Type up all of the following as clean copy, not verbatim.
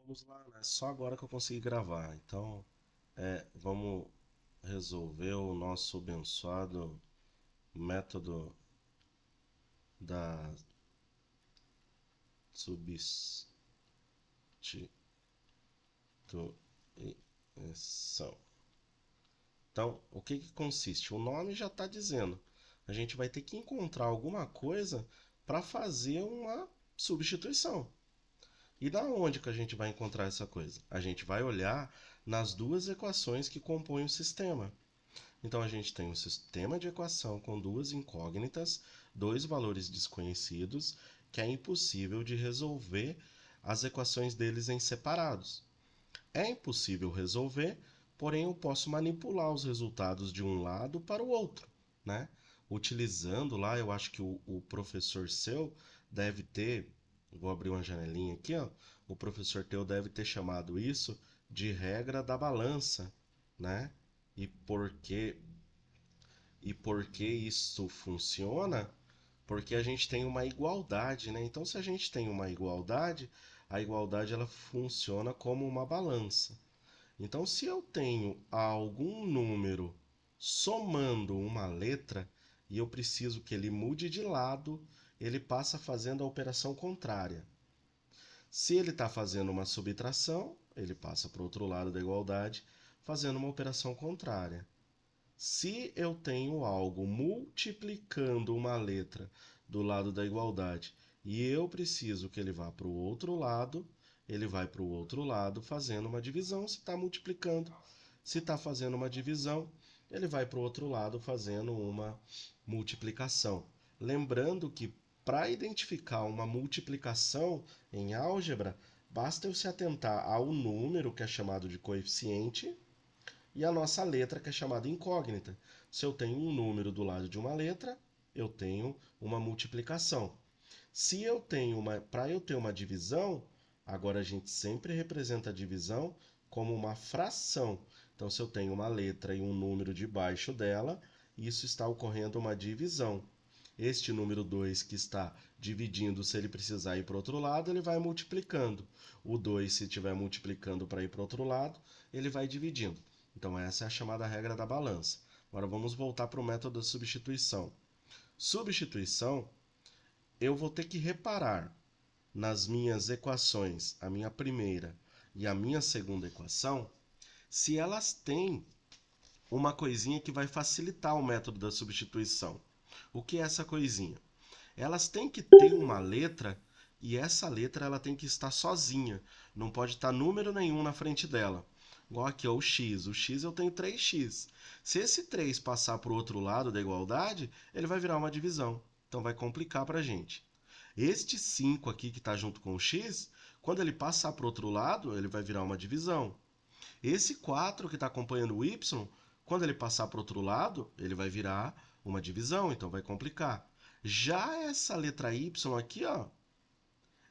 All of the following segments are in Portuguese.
Vamos lá, né? Só agora que eu consegui gravar. Então, vamos resolver o nosso abençoado método da substituição. Então, o que que consiste? O nome já está dizendo. A gente vai ter que encontrar alguma coisa para fazer uma substituição. E da onde que a gente vai encontrar essa coisa? A gente vai olhar nas duas equações que compõem o sistema. Então a gente tem um sistema de equação com duas incógnitas, dois valores desconhecidos, que é impossível de resolver as equações deles em separados. É impossível resolver, porém eu posso manipular os resultados de um lado para o outro, né? Utilizando lá, eu acho que o professor seu deve ter, vou abrir uma janelinha aqui, ó, o professor teu deve ter chamado isso de regra da balança, né? E por que e por que isso funciona? Porque a gente tem uma igualdade, né? Então, se a gente tem uma igualdade, a igualdade ela funciona como uma balança. Então, se eu tenho algum número somando uma letra e eu preciso que ele mude de lado, ele passa fazendo a operação contrária. Se ele está fazendo uma subtração, ele passa para o outro lado da igualdade, fazendo uma operação contrária. Se eu tenho algo multiplicando uma letra do lado da igualdade e eu preciso que ele vá para o outro lado, ele vai para o outro lado fazendo uma divisão. Se está multiplicando, se está fazendo uma divisão, ele vai para o outro lado fazendo uma multiplicação. Lembrando que para identificar uma multiplicação em álgebra, basta eu se atentar ao número, que é chamado de coeficiente, e a nossa letra, que é chamada incógnita. Se eu tenho um número do lado de uma letra, eu tenho uma multiplicação. Se eu tenho para eu ter uma divisão, agora a gente sempre representa a divisão como uma fração. Então, se eu tenho uma letra e um número debaixo dela, isso está ocorrendo uma divisão. Este número 2 que está dividindo, se ele precisar ir para o outro lado, ele vai multiplicando. O 2, se estiver multiplicando para ir para o outro lado, ele vai dividindo. Então, essa é a chamada regra da balança. Agora, vamos voltar para o método da substituição. Substituição, eu vou ter que reparar nas minhas equações, a minha primeira e a minha segunda equação, se elas têm uma coisinha que vai facilitar o método da substituição. O que é essa coisinha? Elas têm que ter uma letra e essa letra ela tem que estar sozinha. Não pode estar número nenhum na frente dela. Igual aqui, ó, o x. O x eu tenho 3x. Se esse 3 passar para o outro lado da igualdade, ele vai virar uma divisão. Então vai complicar para a gente. Este 5 aqui que está junto com o x, quando ele passar para o outro lado, ele vai virar uma divisão. Esse 4 que está acompanhando o y, quando ele passar para o outro lado, ele vai virar uma divisão, então vai complicar. Já essa letra y aqui, ó,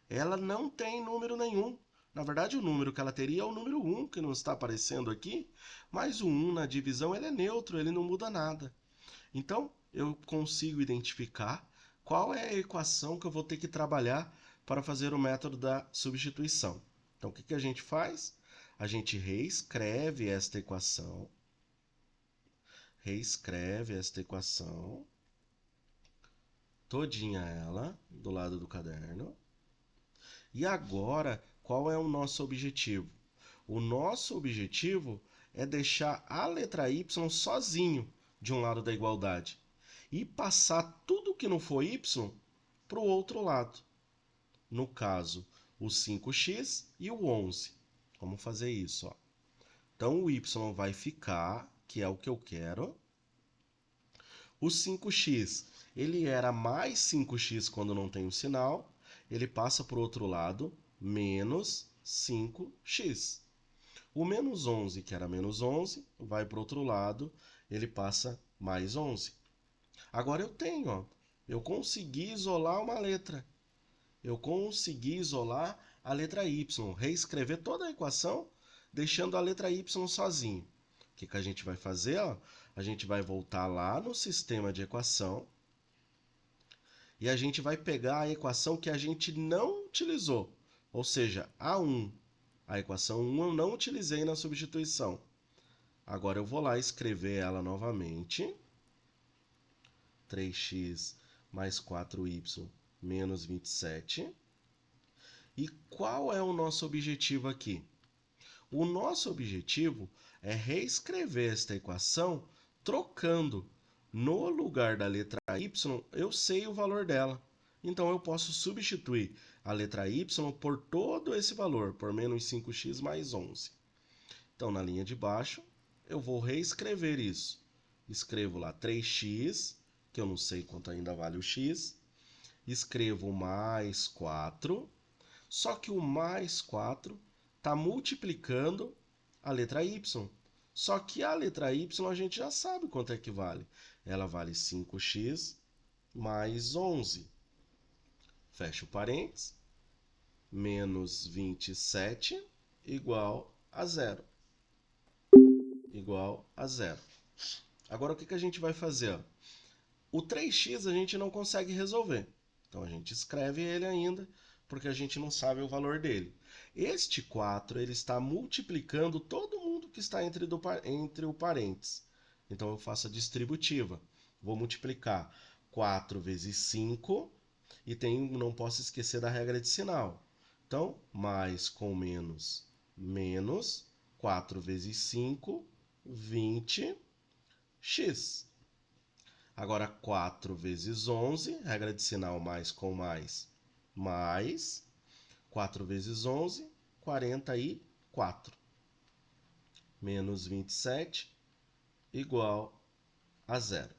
ela não tem número nenhum. Na verdade, o número que ela teria é o número 1, que não está aparecendo aqui, mas o 1 na divisão ele é neutro, ele não muda nada. Então, eu consigo identificar qual é a equação que eu vou ter que trabalhar para fazer o método da substituição. Então, o que a gente faz? A gente reescreve esta equação, todinha ela, do lado do caderno. E agora, qual é o nosso objetivo? O nosso objetivo é deixar a letra y sozinho de um lado da igualdade e passar tudo que não for y para o outro lado. No caso, o 5x e o 11. Vamos fazer isso, ó. Então, o y vai ficar, que é o que eu quero. O 5x, ele era mais 5x quando não tem o sinal. Ele passa para o outro lado, menos 5x. O menos 11, que era menos 11, vai para o outro lado, ele passa mais 11. Agora eu tenho, ó, eu consegui isolar uma letra. Eu consegui isolar a letra y, reescrever toda a equação, deixando a letra y sozinho. O que a gente vai fazer? Ó? A gente vai voltar lá no sistema de equação e a gente vai pegar a equação que a gente não utilizou, ou seja, a1. A equação 1 eu não utilizei na substituição. Agora eu vou lá escrever ela novamente. 3x mais 4y menos 27. E qual é o nosso objetivo aqui? O nosso objetivo é reescrever esta equação trocando. No lugar da letra y, eu sei o valor dela. Então, eu posso substituir a letra y por todo esse valor, por menos 5x mais 11. Então, na linha de baixo, eu vou reescrever isso. Escrevo lá 3x, que eu não sei quanto ainda vale o x. Escrevo mais 4. Só que o mais 4 está multiplicando a letra y. Só que a letra y a gente já sabe quanto é que vale. Ela vale 5x mais 11. Fecha o parênteses. Menos 27 igual a zero. Igual a zero. Agora, o que a gente vai fazer? O 3x a gente não consegue resolver. Então, a gente escreve ele ainda, porque a gente não sabe o valor dele. Este 4 ele está multiplicando todo mundo que está entre o parênteses. Então, eu faço a distributiva. Vou multiplicar 4 vezes 5 e não posso esquecer da regra de sinal. Então, mais com menos, menos 4 vezes 5, 20x. Agora, 4 vezes 11, regra de sinal mais com mais, mais 4 vezes 11, 44. Menos 27 igual a zero.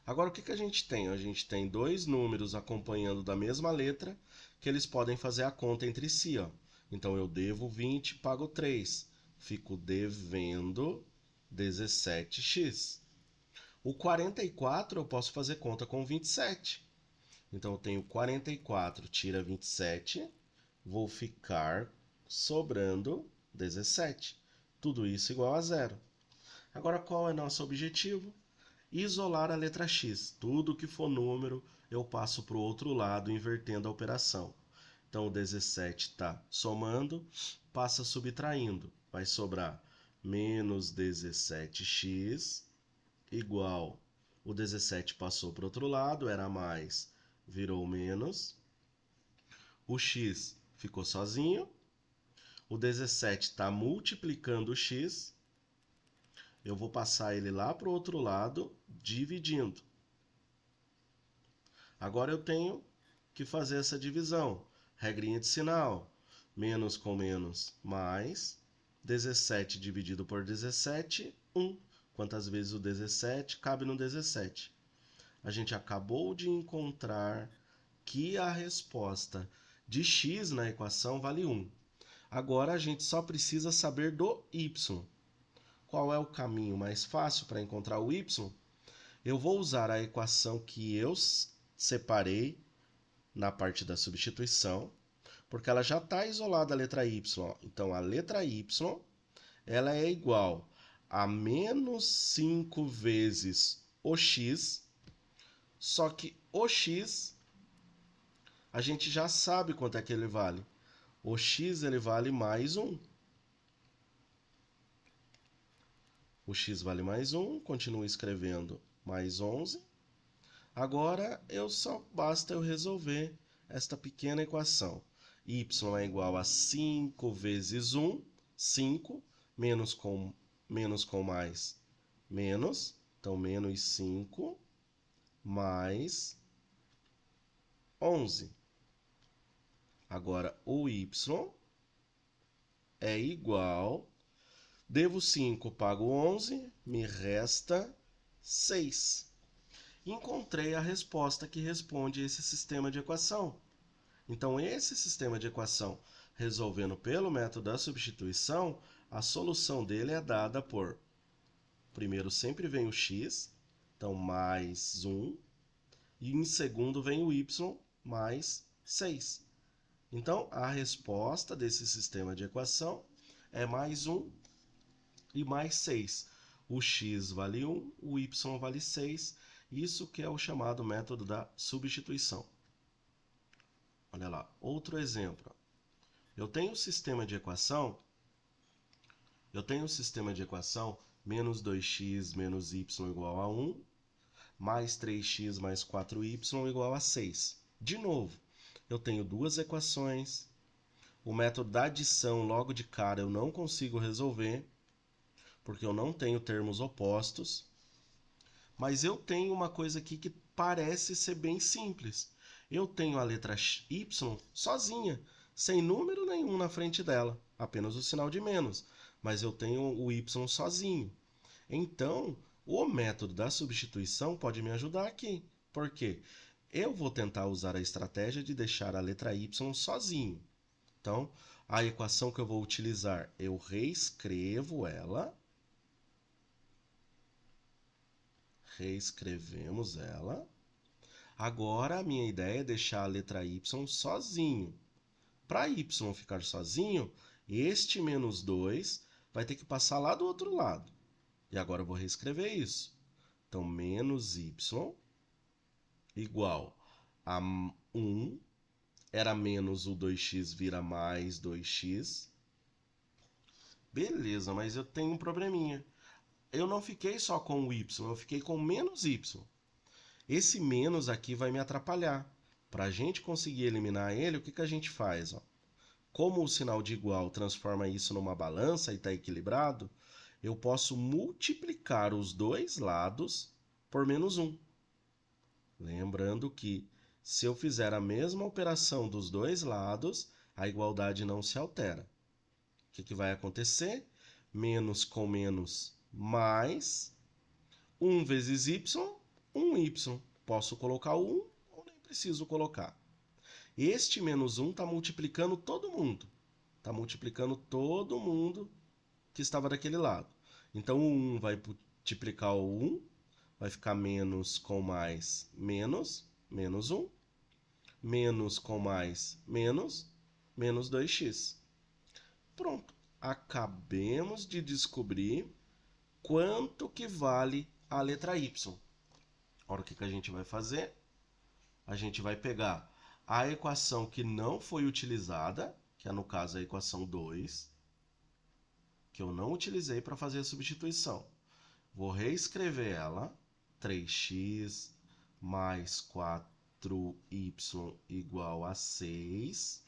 Agora, o que a gente tem? A gente tem dois números acompanhando da mesma letra que eles podem fazer a conta entre si. Ó. Então, eu devo 20 e pago 3. Fico devendo 17x. O 44 eu posso fazer conta com 27. Então, eu tenho 44 tira 27, vou ficar sobrando 17. Tudo isso igual a zero. Agora, qual é nosso objetivo? Isolar a letra x. Tudo que for número, eu passo para o outro lado, invertendo a operação. Então, o 17 está somando, passa subtraindo. Vai sobrar menos 17x igual. O 17 passou para o outro lado, era mais, virou menos. O x ficou sozinho. O 17 está multiplicando o x. Eu vou passar ele lá para o outro lado, dividindo. Agora eu tenho que fazer essa divisão. Regrinha de sinal. Menos com menos, mais. 17 dividido por 17, 1. Quantas vezes o 17 cabe no 17? A gente acabou de encontrar que a resposta de x na equação vale 1. Agora a gente só precisa saber do y. Qual é o caminho mais fácil para encontrar o y? Eu vou usar a equação que eu separei na parte da substituição, porque ela já está isolada a letra y. Então, a letra y ela é igual a menos 5 vezes o x, só que o x a gente já sabe quanto é que ele vale. O x ele vale mais 1. O x vale mais 1, continuo escrevendo mais 11. Agora, basta eu resolver esta pequena equação. Y é igual a 5 vezes 1, 5, menos com mais, menos. Então, menos 5, mais 11. Agora, o y é igual. Devo 5, pago 11, me resta 6. Encontrei a resposta que responde a esse sistema de equação. Então, esse sistema de equação, resolvendo pelo método da substituição, a solução dele é dada por... Primeiro sempre vem o x, então mais 1. E em segundo vem o y, mais 6. Então, a resposta desse sistema de equação é mais 1 e mais 6. O x vale 1, o y vale 6. Isso que é o chamado método da substituição. Olha lá, outro exemplo. Eu tenho o sistema de equação, menos 2x menos y igual a 1, mais 3x mais 4y igual a 6. De novo, eu tenho duas equações. O método da adição, logo de cara, eu não consigo resolver, porque eu não tenho termos opostos. Mas eu tenho uma coisa aqui que parece ser bem simples. Eu tenho a letra y sozinha, sem número nenhum na frente dela, apenas o sinal de menos. Mas eu tenho o y sozinho. Então, o método da substituição pode me ajudar aqui. Por quê? Eu vou tentar usar a estratégia de deixar a letra y sozinho. Então, a equação que eu vou utilizar, eu reescrevo ela. Reescrevemos ela. Agora, a minha ideia é deixar a letra y sozinho. Para y ficar sozinho, este menos 2 vai ter que passar lá do outro lado. E agora eu vou reescrever isso. Então, menos y igual a 1. Era menos o 2x, vira mais 2x. Beleza, mas eu tenho um probleminha. Eu não fiquei só com o y, eu fiquei com menos y. Esse menos aqui vai me atrapalhar. Para a gente conseguir eliminar ele, o que a gente faz? Ó? Como o sinal de igual transforma isso numa balança e está equilibrado, eu posso multiplicar os dois lados por menos 1. Lembrando que, se eu fizer a mesma operação dos dois lados, a igualdade não se altera. O que vai acontecer? Menos com menos, mais 1 vezes y, 1y. Posso colocar o 1 ou nem preciso colocar. Este menos 1 está multiplicando todo mundo. Está multiplicando todo mundo que estava daquele lado. Então, o 1 vai multiplicar o 1, vai ficar menos com mais, menos 1. Menos com mais, menos 2x. Pronto. Acabemos de descobrir quanto que vale a letra y. Ora, o que a gente vai fazer? A gente vai pegar a equação que não foi utilizada, que é no caso a equação 2, que eu não utilizei para fazer a substituição. Vou reescrever ela, 3x mais 4y igual a 6.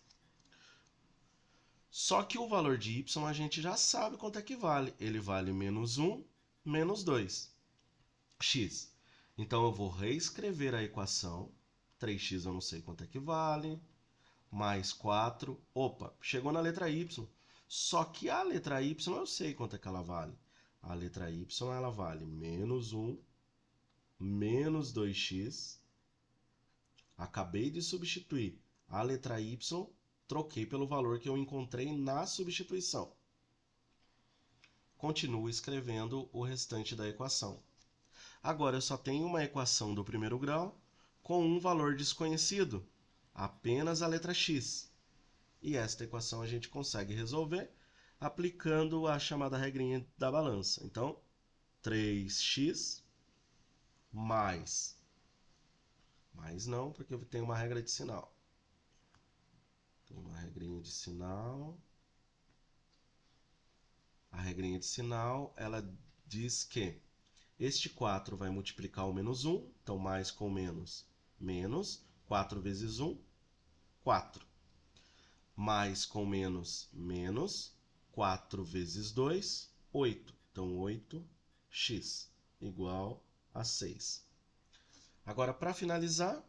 Só que o valor de y a gente já sabe quanto é que vale. Ele vale menos 1, menos 2, x. Então, eu vou reescrever a equação. 3x eu não sei quanto é que vale. Mais 4. Opa, chegou na letra y. Só que a letra y eu sei quanto é que ela vale. A letra y ela vale menos 1, menos 2x. Acabei de substituir a letra y, troquei pelo valor que eu encontrei na substituição. Continuo escrevendo o restante da equação. Agora eu só tenho uma equação do primeiro grau com um valor desconhecido, apenas a letra x. E esta equação a gente consegue resolver aplicando a chamada regrinha da balança. Então, 3x mais não, porque tem uma regra de sinal. Tem uma regrinha de sinal. A regrinha de sinal, ela diz que este 4 vai multiplicar o menos 1, então mais com menos, menos. 4 vezes 1, 4. Mais com menos, menos. 4 vezes 2, 8. Então, 8x igual a 6. Agora, para finalizar,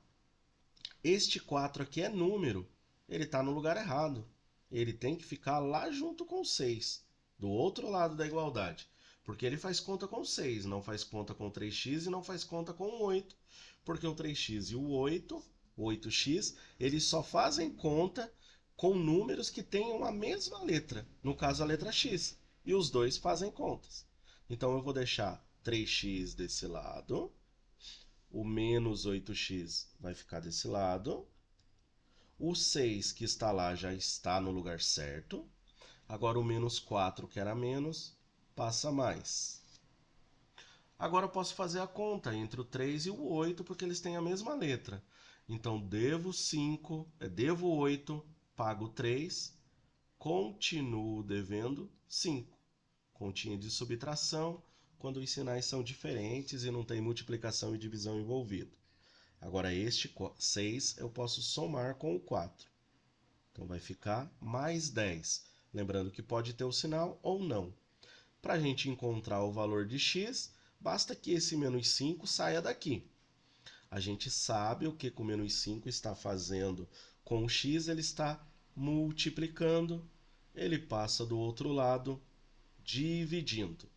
este 4 aqui é número. Ele está no lugar errado. Ele tem que ficar lá junto com 6, do outro lado da igualdade. Porque ele faz conta com 6, não faz conta com 3x e não faz conta com 8. Porque o 3x e o 8x, eles só fazem conta com números que tenham a mesma letra. No caso, a letra x. E os dois fazem contas. Então, eu vou deixar 3x desse lado. O menos 8x vai ficar desse lado. O 6 que está lá já está no lugar certo. Agora o menos 4, que era menos, passa mais. Agora eu posso fazer a conta entre o 3 e o 8, porque eles têm a mesma letra. Então, devo 8, pago 3, continuo devendo 5. Continha de subtração, quando os sinais são diferentes e não tem multiplicação e divisão envolvido. Agora, este 6 eu posso somar com o 4. Então, vai ficar mais 10. Lembrando que pode ter o sinal ou não. Para a gente encontrar o valor de x, basta que esse menos 5 saia daqui. A gente sabe o que o menos 5 está fazendo com o x, ele está multiplicando, ele passa do outro lado, dividindo.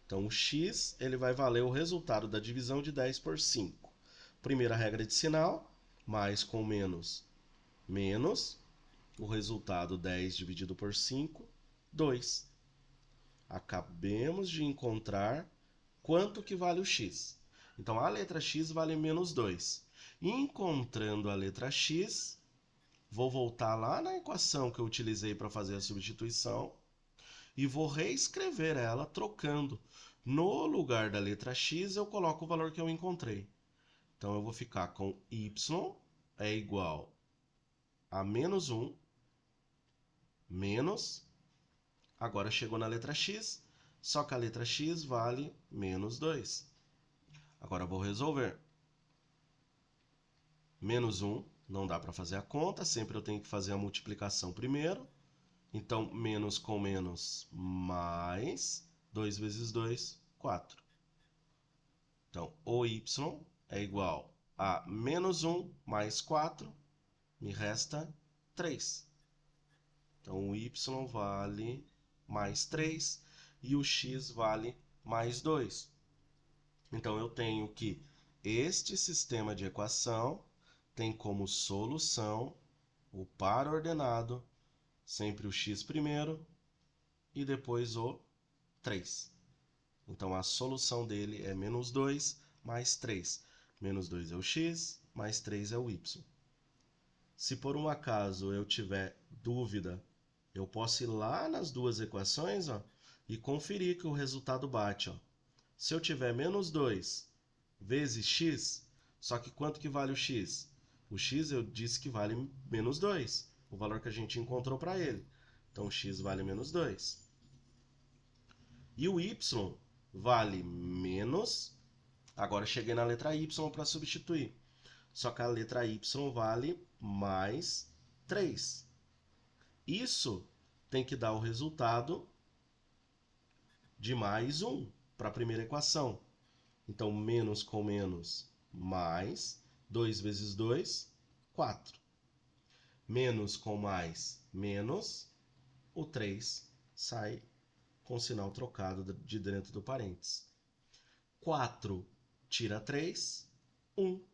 Então, o x ele vai valer o resultado da divisão de 10 por 5. Primeira regra de sinal, mais com menos, menos. O resultado 10 dividido por 5, 2. Acabemos de encontrar quanto que vale o x. Então, a letra x vale menos 2. Encontrando a letra x, vou voltar lá na equação que eu utilizei para fazer a substituição e vou reescrever ela trocando. No lugar da letra x, eu coloco o valor que eu encontrei. Então, eu vou ficar com y é igual a menos 1, menos, agora chegou na letra x, só que a letra x vale menos 2. Agora, eu vou resolver. Menos 1, não dá para fazer a conta, sempre eu tenho que fazer a multiplicação primeiro. Então, menos com menos, mais 2 vezes 2, 4. Então, o y é igual a menos 1 mais 4, me resta 3. Então, o y vale mais 3 e o x vale mais 2. Então, eu tenho que este sistema de equação tem como solução o par ordenado, sempre o x primeiro e depois o 3. Então, a solução dele é menos 2 mais 3. Menos 2 é o x, mais 3 é o y. Se por um acaso eu tiver dúvida, eu posso ir lá nas duas equações e conferir que o resultado bate. Se eu tiver menos 2 vezes x, só que quanto que vale o x? O x eu disse que vale menos 2, o valor que a gente encontrou para ele. Então, o x vale menos 2. E o y vale menos... Agora, cheguei na letra y para substituir. Só que a letra y vale mais 3. Isso tem que dar o resultado de mais 1 para a primeira equação. Então, menos com menos, mais. 2 vezes 2, 4. Menos com mais, menos. O 3 sai com o sinal trocado de dentro do parênteses. 4 tira 3, 1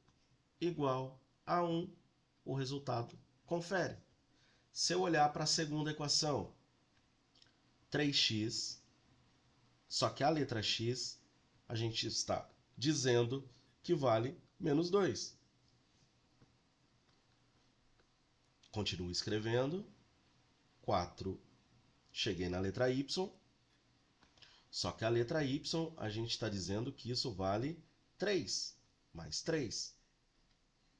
igual a 1. O resultado confere. Se eu olhar para a segunda equação, 3x, só que a letra x, a gente está dizendo que vale menos 2. Continuo escrevendo. 4, cheguei na letra y, só que a letra y, a gente está dizendo que isso vale 3, mais 3.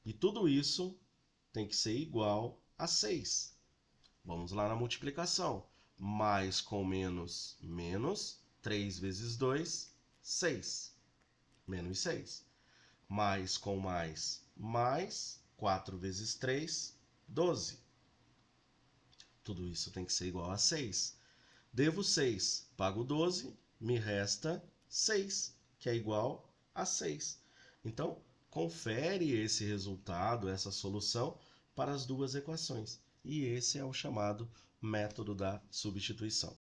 E tudo isso tem que ser igual a 6. Vamos lá na multiplicação. Mais com menos, menos. 3 vezes 2, 6. Menos 6. Mais com mais, mais. 4 vezes 3, 12. Tudo isso tem que ser igual a 6. Devo 6, pago 12, me resta 6, que é igual a 6. Então, confere esse resultado, essa solução, para as duas equações. E esse é o chamado método da substituição.